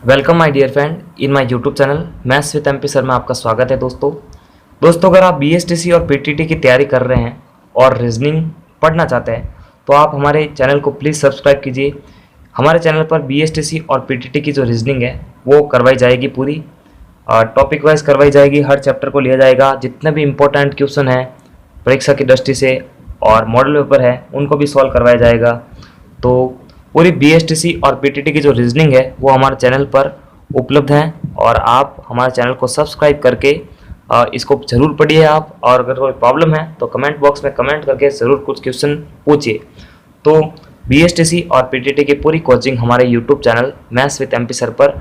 Welcome my dear friend in my YouTube channel maths with MP sir में आपका स्वागत है। दोस्तों अगर आप बीएसटीसी और पीटीटी की तैयारी कर रहे हैं और रीजनिंग पढ़ना चाहते हैं तो आप हमारे चैनल को प्लीज़ सब्सक्राइब कीजिए। हमारे चैनल पर बीएसटीसी और पीटीटी की जो रीजनिंग है वो करवाई जाएगी, पूरी टॉपिक वाइज करवाई जाएगी। हर चैप्टर को लिया जाएगा, जितने भी इंपॉर्टेंट क्वेश्चन हैं परीक्षा की दृष्टि से और मॉडल पेपर है उनको भी सॉल्व करवाया जाएगा। तो पूरी बीएसटीसी और पीटीटी की जो रीजनिंग है वो हमारे चैनल पर उपलब्ध है और आप हमारे चैनल को सब्सक्राइब करके इसको ज़रूर पढ़िए आप। और अगर कोई प्रॉब्लम है तो कमेंट बॉक्स में कमेंट करके ज़रूर कुछ क्वेश्चन पूछिए। तो बीएसटीसी और पीटीटी की पूरी कोचिंग हमारे YouTube channel maths with MP sir पर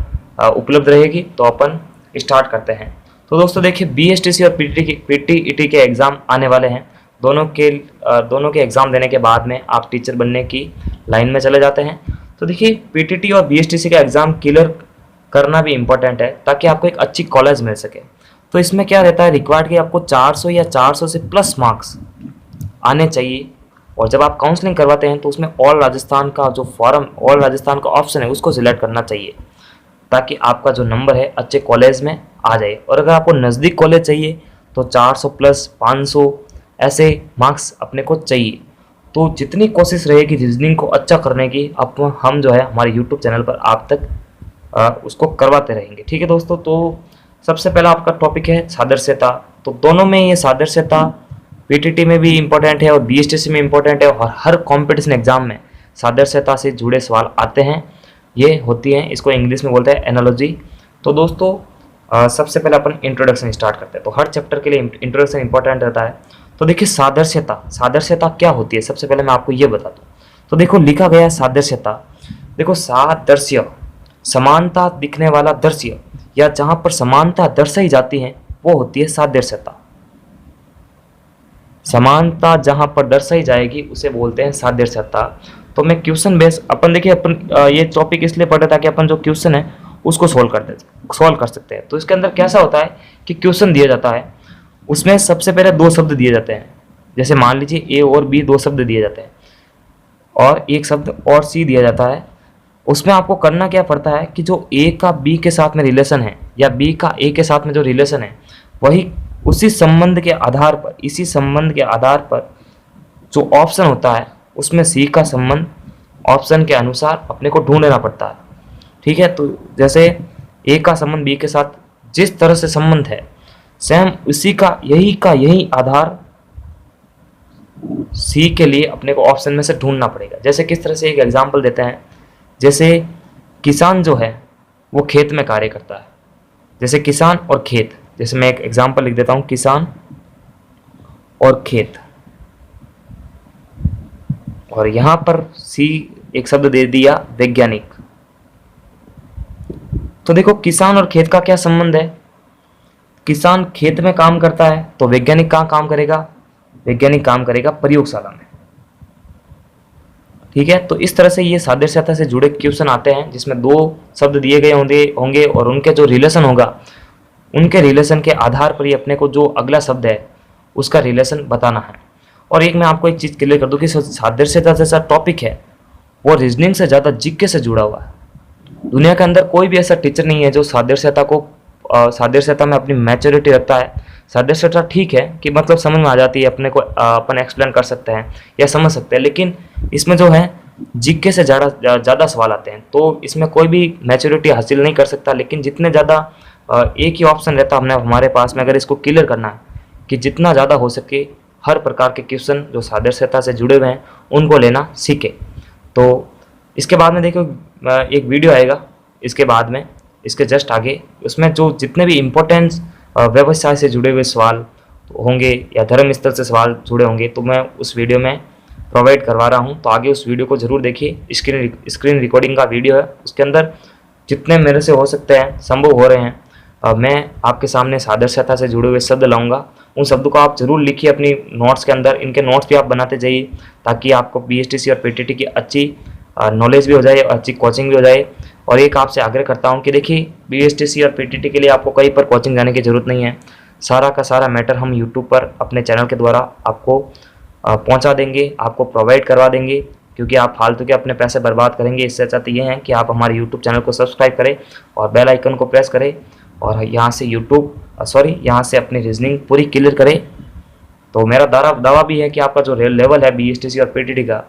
उपलब्ध रहेगी। तो अपन स्टार्ट करते हैं। तो दोस्तों देखिए, बीएसटीसी और पीटीईटी के एग्ज़ाम आने वाले हैं। दोनों के एग्ज़ाम देने के बाद में आप टीचर बनने की लाइन में चले जाते हैं। तो देखिए, पीटीटी और बीएसटीसी का एग्ज़ाम क्लियर करना भी इम्पोर्टेंट है ताकि आपको एक अच्छी कॉलेज मिल सके। तो इसमें क्या रहता है, रिक्वायर्ड कि आपको 400 या 400 से प्लस मार्क्स आने चाहिए। और जब आप काउंसलिंग करवाते हैं तो उसमें ऑल राजस्थान का जो ऑल राजस्थान का ऑप्शन है उसको सिलेक्ट करना चाहिए ताकि आपका जो नंबर है अच्छे कॉलेज में आ जाए। और अगर आपको नज़दीक कॉलेज चाहिए तो 400 प्लस 500 ऐसे मार्क्स अपने को चाहिए। तो जितनी कोशिश रहेगी रीजनिंग को अच्छा करने की, अब हम जो है हमारे यूट्यूब चैनल पर आप तक उसको करवाते रहेंगे। ठीक है दोस्तों, तो सबसे पहला आपका टॉपिक है सादृश्यता। तो दोनों में ये सादृश्यता पीटीटी में भी इम्पोर्टेंट है और बीएसटीसी में इम्पोर्टेंट है और हर कॉम्पिटिशन एग्जाम में सादृश्यता से जुड़े सवाल आते हैं। ये होती हैं, इसको इंग्लिश में बोलते हैं एनालॉजी। तो दोस्तों सबसे पहले अपन इंट्रोडक्शन स्टार्ट करते हैं। तो हर चैप्टर के लिए इंट्रोडक्शन इंपॉर्टेंट रहता है। तो देखिए, सादृश्यता क्या होती है, सबसे पहले मैं आपको ये बता दूं। तो देखो, लिखा गया है सादृश्यता। देखो, सादृश्य समानता दिखने वाला दृश्य या जहां पर समानता दर्शाई जाती है वो होती है सादृश्यता। समानता जहां पर दर्शाई जाएगी उसे बोलते हैं सादृश्यता। तो मैं क्वेश्चन बेस अपन देखिए ये टॉपिक इसलिए पढ़े ताकि अपन जो क्वेश्चन है उसको सॉल्व कर सकते हैं। तो इसके अंदर कैसा होता है कि क्वेश्चन दिया जाता है, उसमें सबसे पहले दो शब्द दिए जाते हैं। जैसे मान लीजिए ए और बी दो शब्द दिए जाते हैं और एक शब्द और सी दिया जाता है। उसमें आपको करना क्या पड़ता है कि जो ए का बी के साथ में रिलेशन है या बी का ए के साथ में जो रिलेशन है वही इसी संबंध के आधार पर जो ऑप्शन होता है उसमें सी का संबंध ऑप्शन के अनुसार अपने को ढूंढना पड़ता है। ठीक है, तो जैसे ए का संबंध बी के साथ जिस तरह से संबंध है सेम उसी का यही आधार सी के लिए अपने को ऑप्शन में से ढूंढना पड़ेगा। जैसे किस तरह से, एक एग्जांपल देते हैं। जैसे किसान जो है वो खेत में कार्य करता है। जैसे किसान और खेत, जैसे मैं एक एग्जांपल लिख देता हूं, किसान और खेत। और यहां पर सी एक शब्द दे दिया वैज्ञानिक। तो देखो, किसान और खेत का क्या संबंध है। किसान खेत में काम करता है तो वैज्ञानिक कहाँ काम करेगा, वैज्ञानिक काम करेगा प्रयोगशाला में। ठीक है, तो इस तरह से ये सादृश्यता से जुड़े क्वेश्चन आते हैं जिसमें दो शब्द दिए गए होंगे और उनके जो रिलेशन होगा उनके रिलेशन के आधार पर ही अपने को जो अगला शब्द है उसका रिलेशन बताना है। और एक मैं आपको एक चीज़ क्लियर कर दूं कि सादृश्यता जैसा टॉपिक है वो रीजनिंग से ज़्यादा जीके से जुड़ा हुआ है। दुनिया के अंदर कोई भी ऐसा टीचर नहीं है जो सादृश्यता में अपनी मैच्योरिटी रखता है। सादृश्यता ठीक है कि मतलब समझ में आ जाती है, अपने को अपन एक्सप्लेन कर सकते हैं या समझ सकते हैं, लेकिन इसमें जो है जीके से ज़्यादा सवाल आते हैं। तो इसमें कोई भी मैच्योरिटी हासिल नहीं कर सकता। लेकिन जितने ज़्यादा एक ही ऑप्शन रहता है हमारे पास में, अगर इसको क्लियर करना है कि जितना ज़्यादा हो सके हर प्रकार के क्वेश्चन जो सादृश्यता से जुड़े हुए हैं उनको लेना सीखे। तो इसके बाद में देखो एक वीडियो आएगा इसके बाद में, इसके जस्ट आगे, उसमें जो जितने भी इम्पोर्टेंस व्यवसाय से जुड़े हुए सवाल होंगे या धर्म स्थल से सवाल जुड़े होंगे तो मैं उस वीडियो में प्रोवाइड करवा रहा हूं। तो आगे उस वीडियो को ज़रूर देखिए। स्क्रीन रिकॉर्डिंग का वीडियो है, उसके अंदर जितने मेरे से हो सकते हैं संभव हो रहे हैं मैं आपके सामने सादृश्यता से जुड़े हुए शब्द लाऊंगा। उन शब्दों को आप जरूर लिखिए अपनी नोट्स के अंदर। इनके नोट्स भी आप बनाते जाइए ताकि आपको बीएसटीसी और पीटीटी की अच्छी नॉलेज भी हो जाए और अच्छी कोचिंग भी हो जाए। और एक आपसे आग्रह करता हूं कि देखिए, बीएसटीसी और पीटीटी के लिए आपको कहीं पर कोचिंग जाने की ज़रूरत नहीं है। सारा का सारा मैटर हम यूट्यूब पर अपने चैनल के द्वारा आपको पहुंचा देंगे, आपको प्रोवाइड करवा देंगे। क्योंकि आप फालतू के अपने पैसे बर्बाद करेंगे। इससे अच्छा तो ये है कि आप हमारे यूट्यूब चैनल को सब्सक्राइब करें और बेल आइकन को प्रेस करें और यहाँ से यहाँ से अपनी रीजनिंग पूरी क्लियर करें। तो मेरा दावा भी है कि आपका जो लेवल है BSTC और PTT का,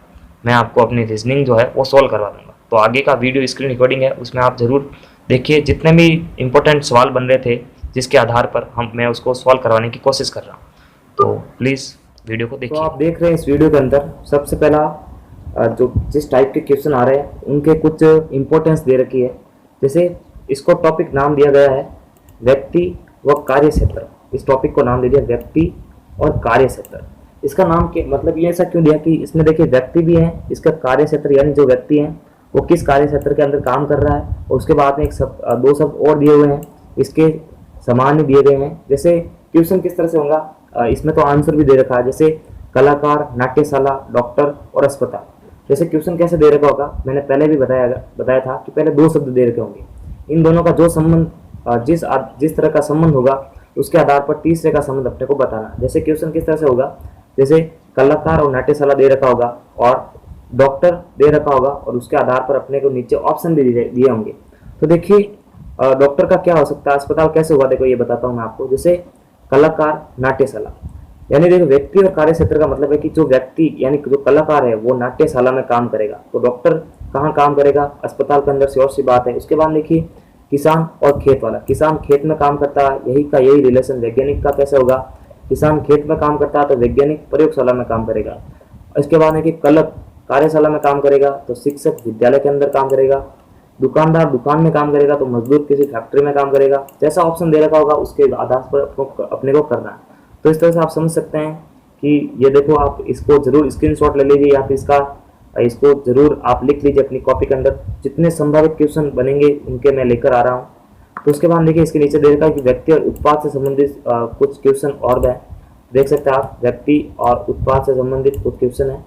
मैं आपको अपनी रीजनिंग जो है वो सॉल्व करवा दूंगा। तो आगे का वीडियो स्क्रीन रिकॉर्डिंग है, उसमें आप ज़रूर देखिए। जितने भी इंपॉर्टेंट सवाल बन रहे थे जिसके आधार पर मैं उसको सॉल्व करवाने की कोशिश कर रहा हूँ, तो प्लीज़ वीडियो को देखिए। तो आप देख रहे हैं इस वीडियो के अंदर सबसे पहला जो जिस टाइप के क्वेश्चन आ रहे हैं उनके कुछ इंपॉर्टेंस दे रखी है। जैसे इसको टॉपिक नाम दिया गया है व्यक्ति व कार्य क्षेत्र। इस टॉपिक को नाम दे दिया व्यक्ति और कार्य क्षेत्र। इसका नाम के मतलब ये ऐसा क्यों दिया कि इसमें देखिए व्यक्ति भी है, इसका कार्य क्षेत्र यानी जो व्यक्ति है वो किस कार्य क्षेत्र के अंदर काम कर रहा है, और उसके बाद में दो शब्द और दिए हुए हैं, इसके सामान्य दिए गए हैं। जैसे क्वेश्चन किस तरह से होगा, इसमें तो आंसर भी दे रखा है, जैसे कलाकार, नाट्यशाला, डॉक्टर और अस्पताल। जैसे क्वेश्चन कैसे दे रखा होगा, मैंने पहले भी बताया था कि पहले दो शब्द दे रखे होंगे, इन दोनों का जो संबंध जिस तरह का संबंध होगा उसके आधार पर तीसरे का संबंध अपने को बताना। जैसे क्वेश्चन किस तरह से होगा, जैसे कलाकार और नाट्यशाला दे रखा होगा और डॉक्टर दे रखा होगा, और उसके आधार पर अपने को नीचे ऑप्शन भी दिए होंगे। तो देखिए डॉक्टर का क्या हो सकता है, अस्पताल कैसे होगा, देखो ये बताता हूँ मैं आपको। जैसे कलाकार, नाट्यशाला, यानी देखो व्यक्ति और कार्य क्षेत्र का मतलब है कि जो व्यक्ति यानी जो कलाकार है वो नाट्यशाला में काम करेगा, तो डॉक्टर कहाँ काम करेगा, अस्पताल के अंदर से, और सी बात है। उसके बाद देखिए किसान और खेत वाला, किसान खेत में काम करता है, यही रिलेशन वैज्ञानिक का कैसे होगा, किसान खेत में काम करता है तो वैज्ञानिक प्रयोगशाला में काम करेगा। इसके बाद है कि कलक कार्यशाला में काम करेगा, तो शिक्षक विद्यालय के अंदर काम करेगा, दुकानदार दुकान में काम करेगा, तो मजदूर किसी फैक्ट्री में काम करेगा। जैसा ऑप्शन दे रखा होगा उसके आधार पर अपने को करना है। तो इस तरह से आप समझ सकते हैं कि ये देखो, आप इसको जरूर स्क्रीनशॉट ले लीजिए या फिर इसको जरूर आप लिख लीजिए अपनी कॉपी के अंदर। जितने संभावित क्वेश्चन बनेंगे उनके मैं लेकर आ रहा हूँ। तो उसके बाद देखिए इसके नीचे दे रखा है कि व्यक्ति और उत्पाद से संबंधित कुछ क्वेश्चन और है, देख सकते हैं आप, व्यक्ति और उत्पाद से संबंधित कुछ क्वेश्चन है।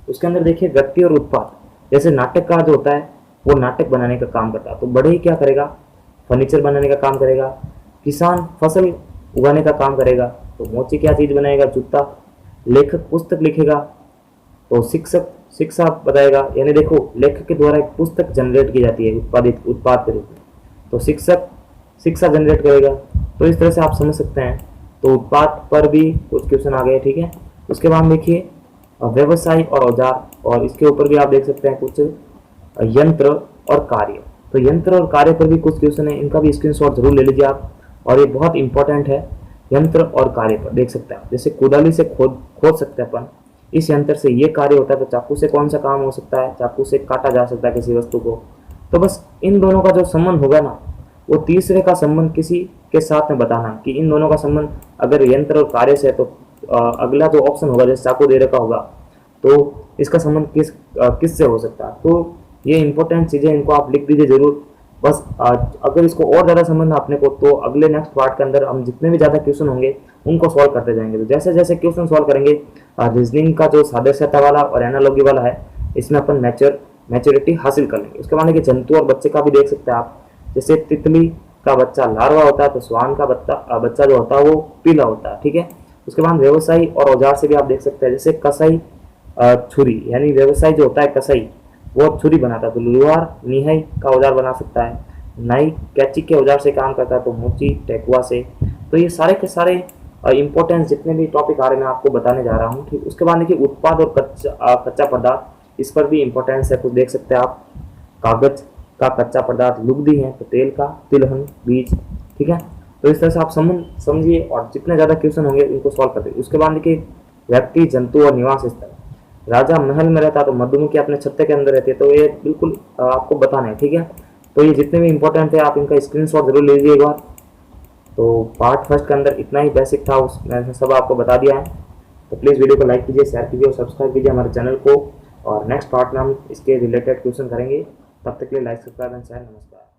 उसके अंदर देखिए व्यक्ति और उत्पाद, जैसे नाटककार जो होता है वो नाटक बनाने का काम करता है, तो बढ़ई क्या करेगा, फर्नीचर बनाने का काम करेगा। किसान फसल उगाने का काम करेगा, तो मोची क्या चीज बनाएगा, जूता। लेखक पुस्तक लिखेगा, तो शिक्षक शिक्षा बताएगा, यानी देखो लेखक के द्वारा एक पुस्तक जनरेट की जाती है उत्पाद के रूप में, तो शिक्षक शिक्षा जनरेट करेगा। तो इस तरह से आप समझ सकते हैं। तो उत्पाद पर भी कुछ क्वेश्चन आ गए, ठीक है। उसके बाद देखिए व्यवसाय और औजार, और इसके ऊपर भी आप देख सकते हैं कुछ यंत्र और कार्य। तो यंत्र और कार्य पर भी कुछ क्वेश्चन है, इनका भी स्क्रीनशॉट जरूर ले लीजिए आप, और ये बहुत इंपॉर्टेंट है। यंत्र और कार्य पर देख सकते हैं, जैसे कुदाली से खोद सकते हैं अपन, इस यंत्र से ये कार्य होता है, तो चाकू से कौन सा काम हो सकता है, चाकू से काटा जा सकता है किसी वस्तु को। तो बस इन दोनों का जो संबंध होगा ना, वो तीसरे का संबंध किसी के साथ में बताना है कि इन दोनों का संबंध अगर यंत्र और कार्य से है, तो अगला जो ऑप्शन होगा, जैसे चाकू दे रखा होगा, तो इसका संबंध किस से हो सकता है। तो ये इंपॉर्टेंट चीजें, इनको आप लिख दीजिए जरूर। बस अगर इसको और ज़्यादा समझना अपने को, तो अगले नेक्स्ट पार्ट के अंदर हम जितने भी ज़्यादा क्वेश्चन होंगे उनको सॉल्व करते जाएंगे। तो जैसे जैसे क्वेश्चन सॉल्व करेंगे, रीजनिंग का जो सादृश्यता वाला और एनालॉजी वाला है, इसमें अपन मैच्योरिटी हासिल कर लेंगे। उसके बाद कि जंतु और बच्चे का भी देख सकते हैं आप, जैसे तितली का बच्चा लार्वा होता है, तो श्वान का बच्चा जो होता है वो पीला होता है, ठीक है। उसके बाद व्यवसायी और औजार से भी आप देख सकते हैं, जैसे कसाई छुरी, यानी व्यवसायी जो होता है कसाई, वो छुरी बनाता है, तो लुहार निहाई का औजार बना सकता है। नाई कैंची के औजार से काम करता है, तो मोची टेकुआ से। तो ये सारे के सारे इंपॉर्टेंस जितने भी टॉपिक आ रहे हैं मैं आपको बताने जा रहा हूँ, ठीक। उसके बाद देखिए उत्पाद और कच्चा पदार्थ, इस पर भी इंपॉर्टेंस है, कुछ देख सकते हैं आप। कागज का कच्चा पदार्थ लुगदी है, तो तेल का तिलहन बीज, ठीक है। तो इस तरह से आप समझिए, और जितने ज़्यादा क्वेश्चन होंगे उनको सॉल्व कर दीजिए। उसके बाद देखिए व्यक्ति, जंतु और निवास स्थल, राजा महल में रहता, तो मधुमक्खी अपने छत्ते के अंदर रहती है, तो ये बिल्कुल आपको बताना है, ठीक है। तो ये जितने भी इंपॉर्टेंट है आप इनका स्क्रीनशॉट जरूर ले लीजिए एक बार। तो पार्ट फर्स्ट के अंदर इतना ही बेसिक था, उसमें सब आपको बता दिया है। तो प्लीज़ वीडियो को लाइक कीजिए, शेयर कीजिए और सब्सक्राइब कीजिए हमारे चैनल को, और नेक्स्ट पार्ट में हम इसके रिलेटेड क्वेश्चन करेंगे। तब तक के लिए लाइक, सब्सक्राइब एंड शेयर। नमस्कार।